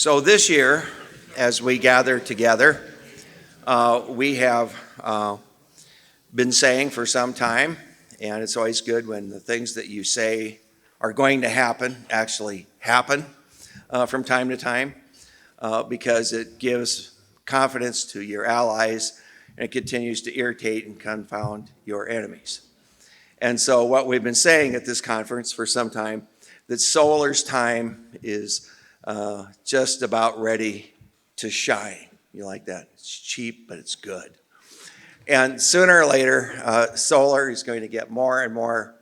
So this year, as we gather together, we have been saying for some time, and it's always good when the things that you say are going to happen actually happen from time to time, because it gives confidence to your allies and it continues to irritate and confound your enemies. And so what we've been saying at this conference for some time, that solar's time is just about ready to shine. You like that? It's cheap, but it's good. And sooner or later, solar is going to get more and more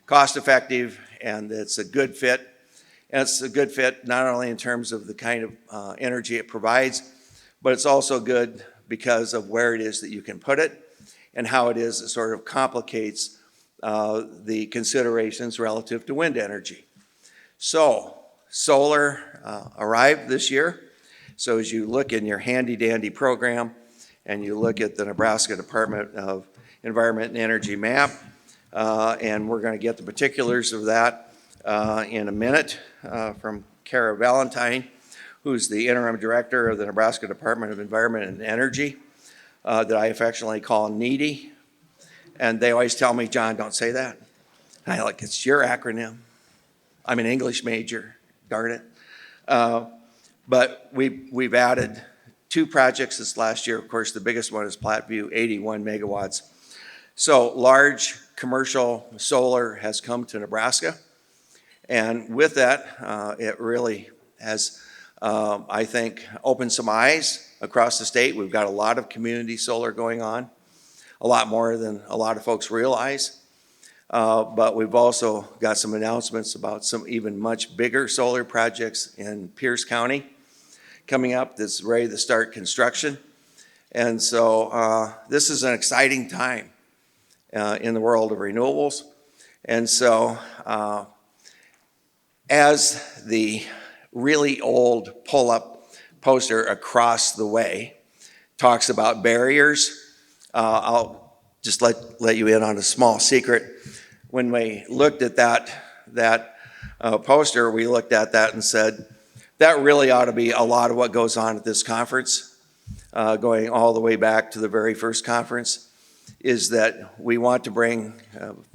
cost effective, and it's a good fit. And it's a good fit not only in terms of the kind of energy it provides, but it's also good because of where it is that you can put it and how it is it sort of complicates the considerations relative to wind energy. So solar arrived this year. So as you look in your handy dandy program and you look at the Nebraska Department of Environment and Energy map, and we're going to get the particulars of that in a minute from Valentine, who's the Interim Director of the Nebraska Department of Environment and Energy, that I affectionately call NEEDY. And they always tell me, John, don't say that. And I like, it's your acronym. I'm an English major, darn it. But we've added 2 projects this last year. Of course, the biggest one is Platteview, 81 megawatts. So large commercial solar has come to Nebraska. And with that, it really has, I think, opened some eyes across the state. We've got a lot of community solar going on, a lot more than a lot of folks realize. But we've also got some announcements about some even much bigger solar projects in Pierce County coming up that's ready to start construction. And so this is an exciting time in the world of renewables. And so as the really old pull-up poster across the way talks about barriers, I'll just let you in on a small secret. When we looked at that poster, we looked at that and said, that really ought to be a lot of what goes on at this conference, going all the way back to the very first conference, is that we want to bring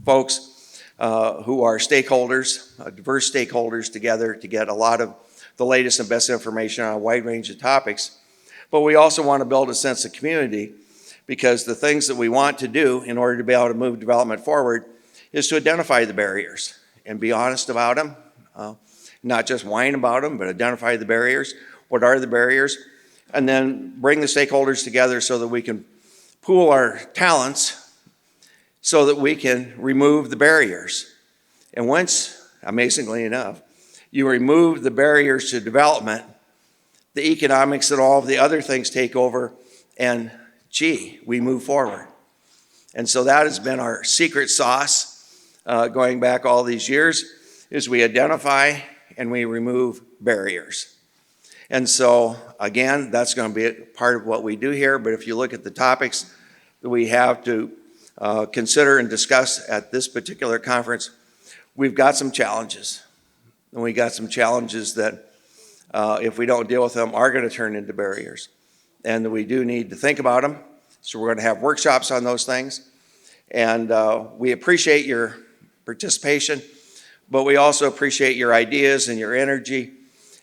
folks who are stakeholders, diverse stakeholders together to get a lot of the latest and best information on a wide range of topics. But we also want to build a sense of community, because the things that we want to do in order to be able to move development forward is to identify the barriers and be honest about them, not just whine about them, but identify the barriers. What are the barriers? And then bring the stakeholders together so that we can pool our talents so that we can remove the barriers. And once, amazingly enough, you remove the barriers to development, the economics and all of the other things take over, and gee, we move forward. And so that has been our secret sauce going back all these years, is we identify and we remove barriers. And so again, that's going to be a part of what we do here. But if you look at the topics that we have to consider and discuss at this particular conference, we've got some challenges. And we got some challenges that if we don't deal with them are going to turn into barriers. And we do need to think about them. So we're going to have workshops on those things. And we appreciate your participation, but we also appreciate your ideas and your energy.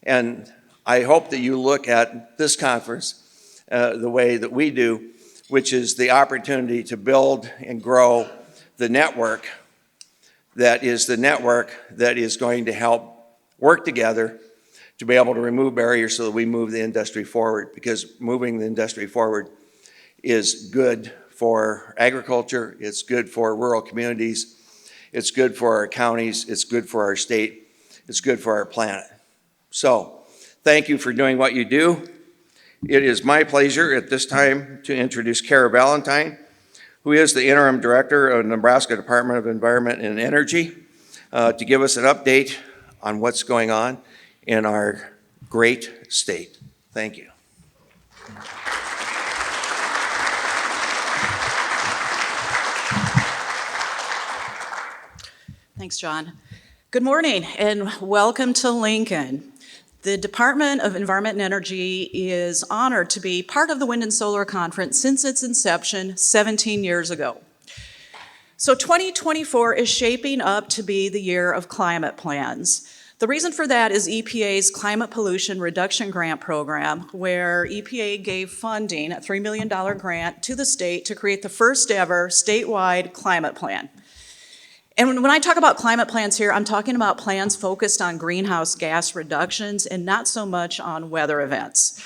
And I hope that you look at this conference the way that we do, which is the opportunity to build and grow the network that is going to help work together to be able to remove barriers so that we move the industry forward, because moving the industry forward is good for agriculture, it's good for rural communities, it's good for our counties, it's good for our state, it's good for our planet. So, thank you for doing what you do. It is my pleasure at this time to introduce Valentine, who is the Interim Director of the Nebraska Department of Environment and Energy, to give us an update on what's going on in our great state. Thank you. Thanks, John. Good morning and welcome to Lincoln. The Department of Environment and Energy is honored to be part of the Wind and Solar Conference since its inception 17 years ago. So 2024 is shaping up to be the year of climate plans. The reason for that is EPA's Climate Pollution Reduction Grant Program, where EPA gave funding, a $3 million grant, to the state to create the first ever statewide climate plan. And when I talk about climate plans here, I'm talking about plans focused on greenhouse gas reductions and not so much on weather events.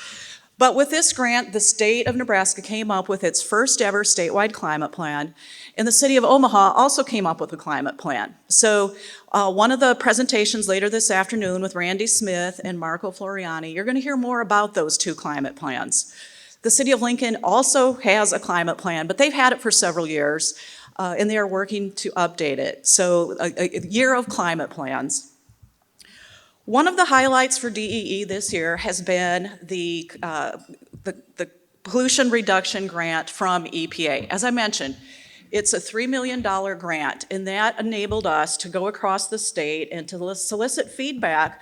But with this grant, the state of Nebraska came up with its first ever statewide climate plan, and the city of Omaha also came up with a climate plan. So one of the presentations later this afternoon with Randy Smith and Marco Floriani, you're going to hear more about those two climate plans. The city of Lincoln also has a climate plan, but they've had it for several years. And they are working to update it. So a year of climate plans. One of the highlights for DEE this year has been the pollution reduction grant from EPA. As I mentioned, it's a $3 million grant, and that enabled us to go across the state and to solicit feedback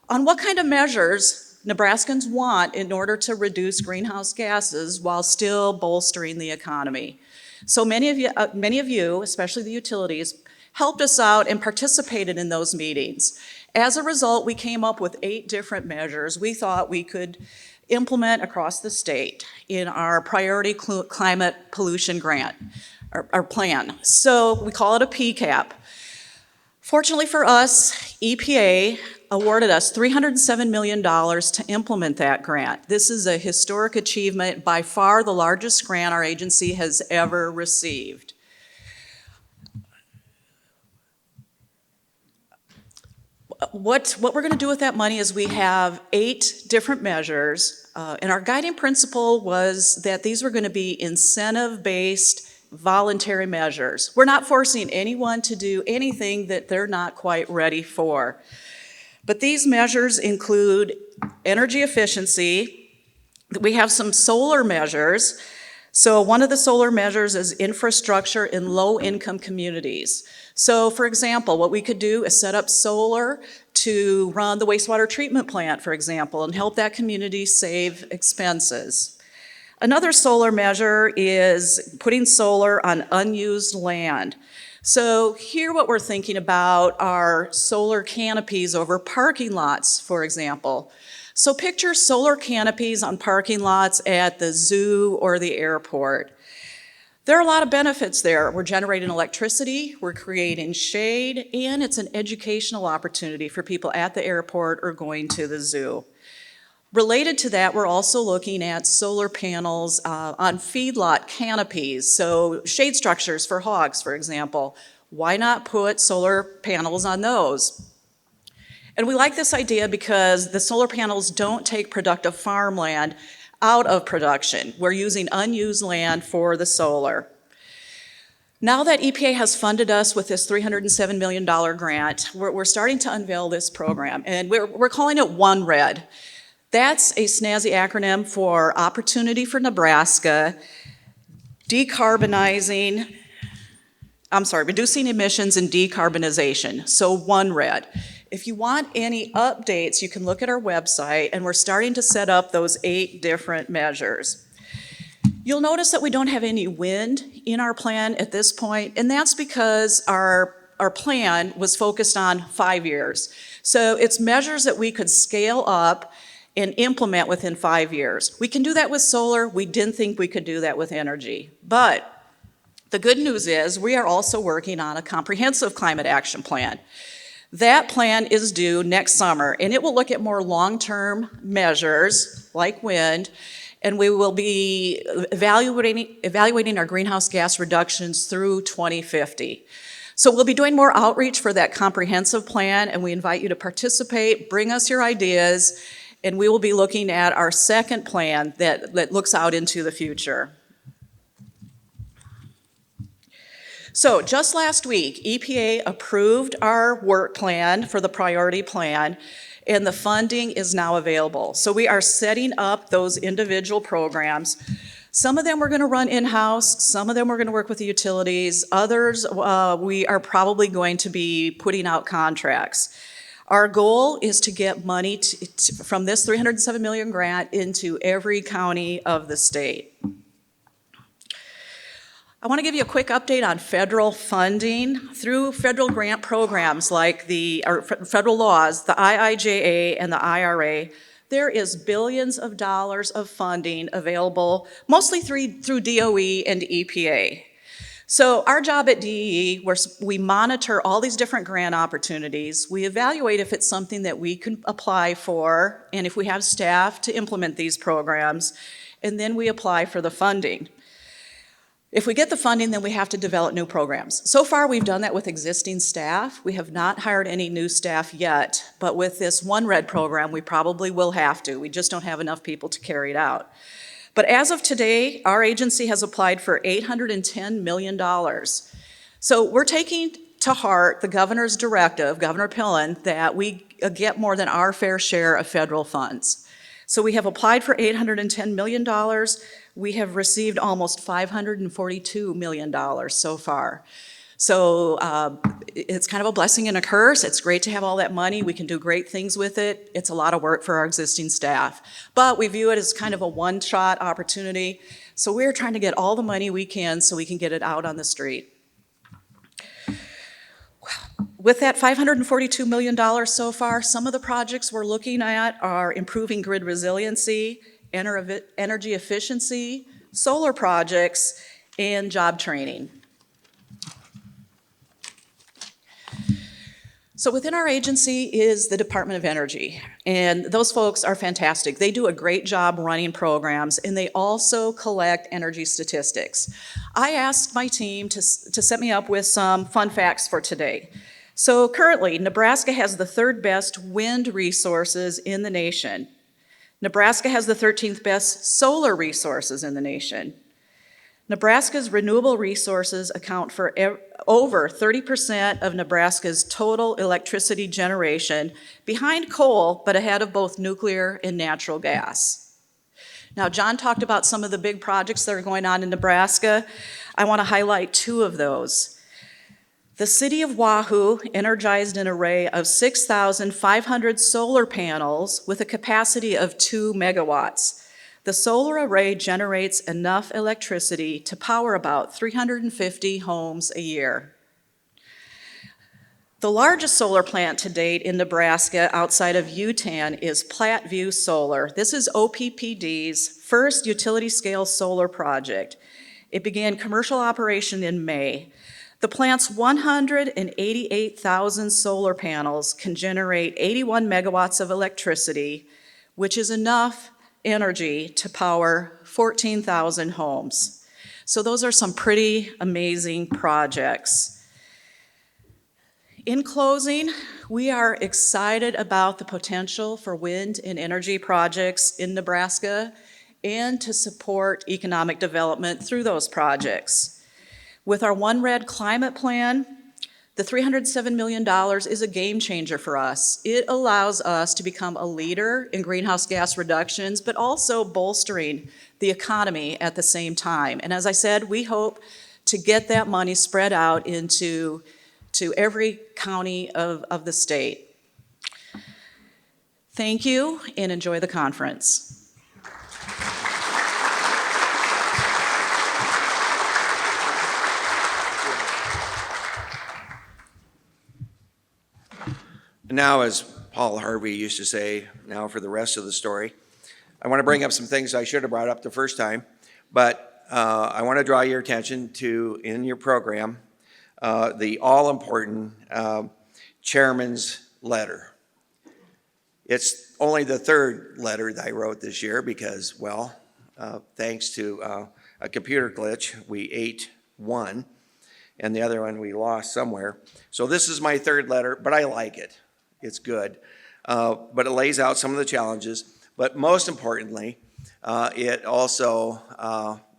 on what kind of measures Nebraskans want in order to reduce greenhouse gases while still bolstering the economy. So many of you, especially the utilities, helped us out and participated in those meetings. As a result, we came up with 8 different measures we thought we could implement across the state in our priority climate pollution grant, our plan. So we call it a PCAP. Fortunately for us, EPA awarded us $307 million to implement that grant. This is a historic achievement, by far the largest grant our agency has ever received. What we're going to do with that money is we have 8 different measures, and our guiding principle was that these were going to be incentive-based voluntary measures. We're not forcing anyone to do anything that they're not quite ready for. But these measures include energy efficiency. We have some solar measures. So one of the solar measures is infrastructure in low-income communities. So for example, what we could do is set up solar to run the wastewater treatment plant, for example, and help that community save expenses. Another solar measure is putting solar on unused land. So here what we're thinking about are solar canopies over parking lots, for example. So picture solar canopies on parking lots at the zoo or the airport. There are a lot of benefits there. We're generating electricity, we're creating shade, and it's an educational opportunity for people at the airport or going to the zoo. Related to that, we're also looking at solar panels on feedlot canopies, so shade structures for hogs, for example. Why not put solar panels on those? And we like this idea because the solar panels don't take productive farmland out of production. We're using unused land for the solar. Now that EPA has funded us with this $307 million grant, we're starting to unveil this program, and we're calling it OneRed. That's a snazzy acronym for Opportunity for Nebraska, reducing emissions and decarbonization, so OneRed. If you want any updates, you can look at our website, and we're starting to set up those 8 different measures. You'll notice that we don't have any wind in our plan at this point, and that's because our plan was focused on 5 years. So it's measures that we could scale up and implement within 5 years. We can do that with solar. We didn't think we could do that with energy. But the good news is we are also working on a comprehensive climate action plan. That plan is due next summer, and it will look at more long-term measures like wind, and we will be evaluating our greenhouse gas reductions through 2050. So we'll be doing more outreach for that comprehensive plan, and we invite you to participate, bring us your ideas, and we will be looking at our second plan that looks out into the future. So just last week, EPA approved our work plan for the priority plan, and the funding is now available. So we are setting up those individual programs. Some of them we're going to run in-house, some of them we're going to work with the utilities, others we are probably going to be putting out contracts. Our goal is to get money from this $307 million grant into every county of the state. I want to give you a quick update on federal funding. Through federal grant programs like federal laws, the IIJA and the IRA, there is billions of dollars of funding available, mostly through DOE and EPA. So our job at DEE, we monitor all these different grant opportunities. We evaluate if it's something that we can apply for and if we have staff to implement these programs, and then we apply for the funding. If we get the funding, then we have to develop new programs. So far, we've done that with existing staff. We have not hired any new staff yet, but with this One Red program, we probably will have to. We just don't have enough people to carry it out. But as of today, our agency has applied for $810 million. So we're taking to heart the governor's directive, Governor Pillen, that we get more than our fair share of federal funds. So we have applied for $810 million. We have received almost $542 million so far. So it's kind of a blessing and a curse. It's great to have all that money. We can do great things with it. It's a lot of work for our existing staff. But we view it as kind of a one-shot opportunity. So we're trying to get all the money we can so we can get it out on the street. With that $542 million so far, some of the projects we're looking at are improving grid resiliency, energy efficiency, solar projects, and job training. So within our agency is the Department of Energy, and those folks are fantastic. They do a great job running programs, and they also collect energy statistics. I asked my team to set me up with some fun facts for today. So currently, Nebraska has the third best wind resources in the nation. Nebraska has the 13th best solar resources in the nation. Nebraska's renewable resources account for over 30% of Nebraska's total electricity generation, behind coal, but ahead of both nuclear and natural gas. Now, John talked about some of the big projects that are going on in Nebraska. I want to highlight two of those. The city of Wahoo energized an array of 6,500 solar panels with a capacity of 2 megawatts. The solar array generates enough electricity to power about 350 homes a year. The largest solar plant to date in Nebraska outside of UTAN is Platteview Solar. This is OPPD's first utility-scale solar project. It began commercial operation in May. The plant's 188,000 solar panels can generate 81 megawatts of electricity, which is enough energy to power 14,000 homes. So those are some pretty amazing projects. In closing, we are excited about the potential for wind and energy projects in Nebraska and to support economic development through those projects. With our One Red climate plan, the $307 million is a game changer for us. It allows us to become a leader in greenhouse gas reductions, but also bolstering the economy at the same time. And as I said, we hope to get that money spread out into every county of the state. Thank you, and enjoy the conference. Now, as Paul Harvey used to say, now for the rest of the story, I want to bring up some things I should have brought up the first time, but I want to draw your attention to, in your program, the all-important chairman's letter. It's only the third letter that I wrote this year because, well, thanks to a computer glitch, we ate one, and the other one we lost somewhere. So this is my third letter, but I like it. It's good, but it lays out some of the challenges. But most importantly, it also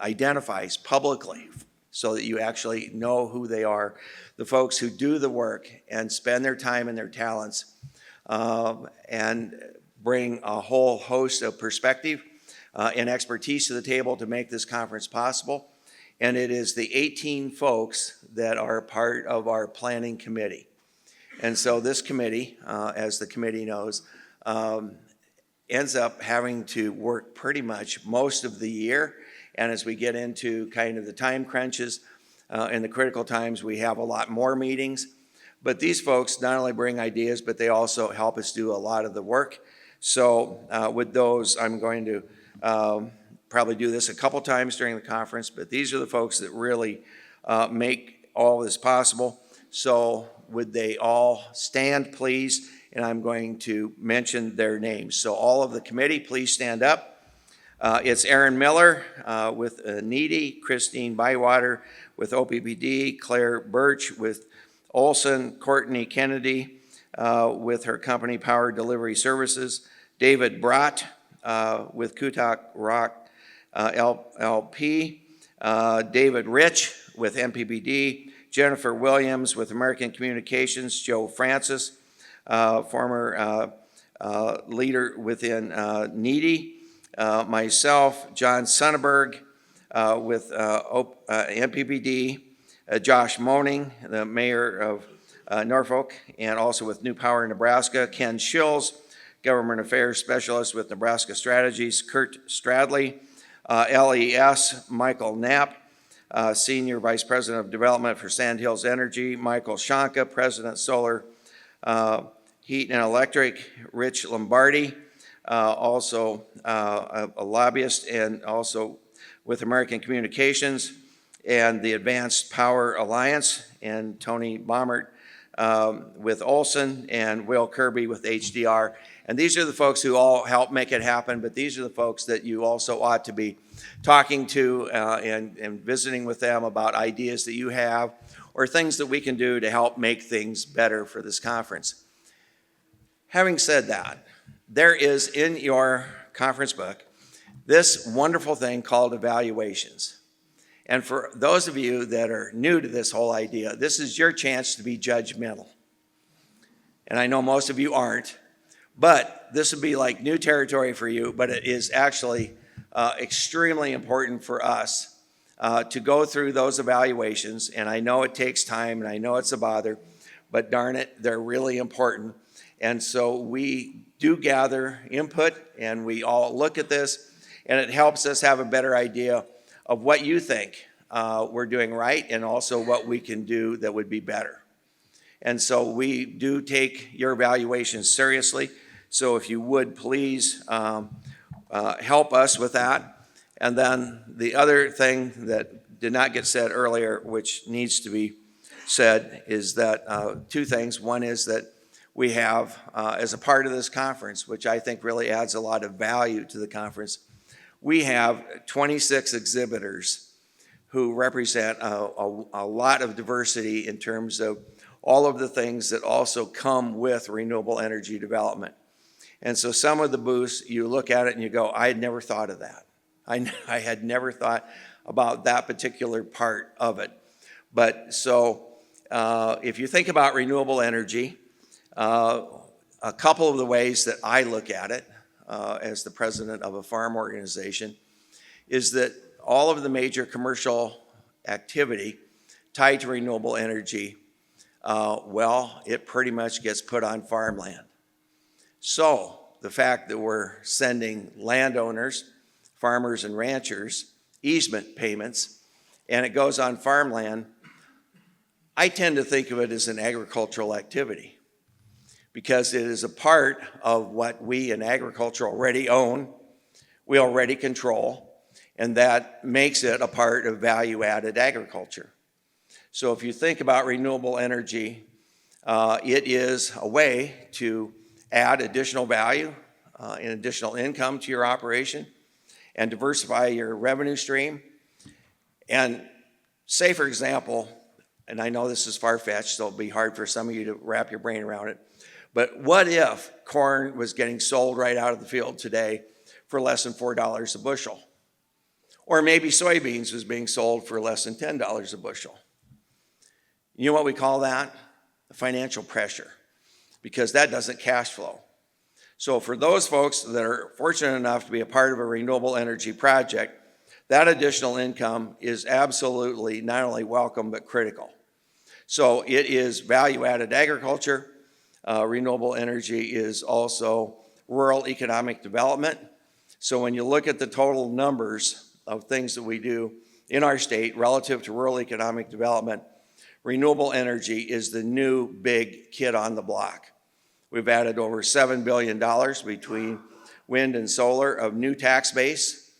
identifies publicly so that you actually know who they are, the folks who do the work and spend their time and their talents and bring a whole host of perspective and expertise to the table to make this conference possible. And it is the 18 folks that are part of our planning committee. And so this committee, as the committee knows, ends up having to work pretty much most of the year. And as we get into kind of the time crunches and the critical times, we have a lot more meetings. But these folks not only bring ideas, but they also help us do a lot of the work. So with those, I'm going to probably do this a couple times during the conference, but these are the folks that really make all this possible. So would they all stand, please? And I'm going to mention their names. So all of the committee, please stand up. It's Aaron Miller with Needy, Christine Bywater with OPPD, Claire Birch with Olson, Courtney Kennedy with her company Power Delivery Services, David Brott with Kutak Rock LP, David Rich with MPPD, Jennifer Williams with American Communications, Joe Francis, former leader within Needy, myself, John Sonnenberg with MPPD, Josh Moaning, the mayor of Norfolk, and also with New Power Nebraska, Ken Schills, government affairs specialist with Nebraska Strategies, Kurt Stradley, LES, Michael Knapp, senior vice president of development for Sand Hills Energy, Michael Shanka, president Solar Heat and Electric, Rich Lombardi, also a lobbyist and also with American Communications and the Advanced Power Alliance, and Tony Baumert with Olson, and Will Kirby with HDR. And these are the folks who all help make it happen, but these are the folks that you also ought to be talking to and visiting with them about ideas that you have or things that we can do to help make things better for this conference. Having said that, there is in your conference book this wonderful thing called evaluations. And for those of you that are new to this whole idea, this is your chance to be judgmental. And I know most of you aren't, but this would be like new territory for you, but it is actually extremely important for us to go through those evaluations. And I know it takes time and I know it's a bother, but darn it, they're really important. And so we do gather input and we all look at this, and it helps us have a better idea of what you think we're doing right and also what we can do that would be better. And so we do take your evaluations seriously. So if you would please help us with that. And then the other thing that did not get said earlier, which needs to be said, is that two things. One is that we have, as a part of this conference, which I think really adds a lot of value to the conference, we have 26 exhibitors who represent a lot of diversity in terms of all of the things that also come with renewable energy development. And so some of the booths, you look at it and you go, I had never thought of that. I had never thought about that particular part of it. But so if you think about renewable energy, a couple of the ways that I look at it as the president of a farm organization is that all of the major commercial activity tied to renewable energy, well, it pretty much gets put on farmland. So the fact that we're sending landowners, farmers and ranchers, easement payments, and it goes on farmland, I tend to think of it as an agricultural activity because it is a part of what we in agriculture already own, we already control, and that makes it a part of value-added agriculture. So if you think about renewable energy, it is a way to add additional value and additional income to your operation and diversify your revenue stream. And say, for example, and I know this is far-fetched, so it'll be hard for some of you to wrap your brain around it, but what if corn was getting sold right out of the field today for less than $4 a bushel? Or maybe soybeans was being sold for less than $10 a bushel. You know what we call that? Financial pressure, because that doesn't cash flow. So for those folks that are fortunate enough to be a part of a renewable energy project, that additional income is absolutely not only welcome but critical. So it is value-added agriculture. Renewable energy is also rural economic development. So when you look at the total numbers of things that we do in our state relative to rural economic development, renewable energy is the new big kid on the block. We've added over $7 billion between wind and solar of new tax base.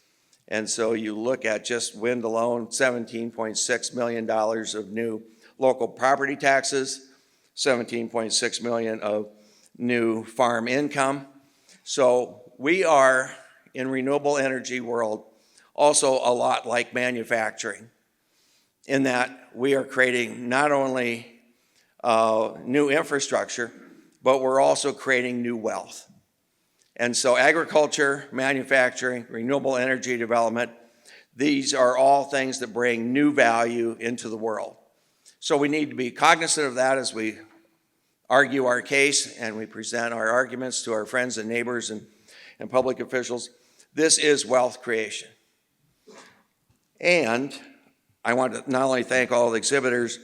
And so you look at just wind alone, $17.6 million of new local property taxes, $17.6 million of new farm income. So we are, in renewable energy world, also a lot like manufacturing, in that we are creating not only new infrastructure, but we're also creating new wealth. And so agriculture, manufacturing, renewable energy development, these are all things that bring new value into the world. So we need to be cognizant of that as we argue our case and we present our arguments to our friends and neighbors and public officials. This is wealth creation. And I want to not only thank all the exhibitors,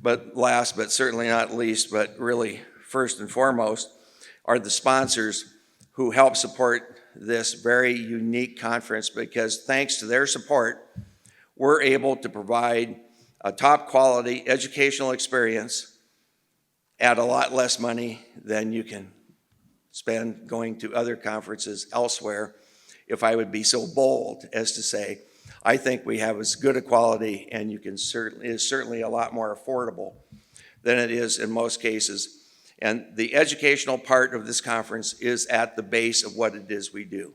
but last but certainly not least, but really first and foremost, are the sponsors who help support this very unique conference, because thanks to their support, we're able to provide a top quality educational experience at a lot less money than you can spend going to other conferences elsewhere. If I would be so bold as to say, I think we have as good a quality, and it is certainly a lot more affordable than it is in most cases. And the educational part of this conference is at the base of what it is we do.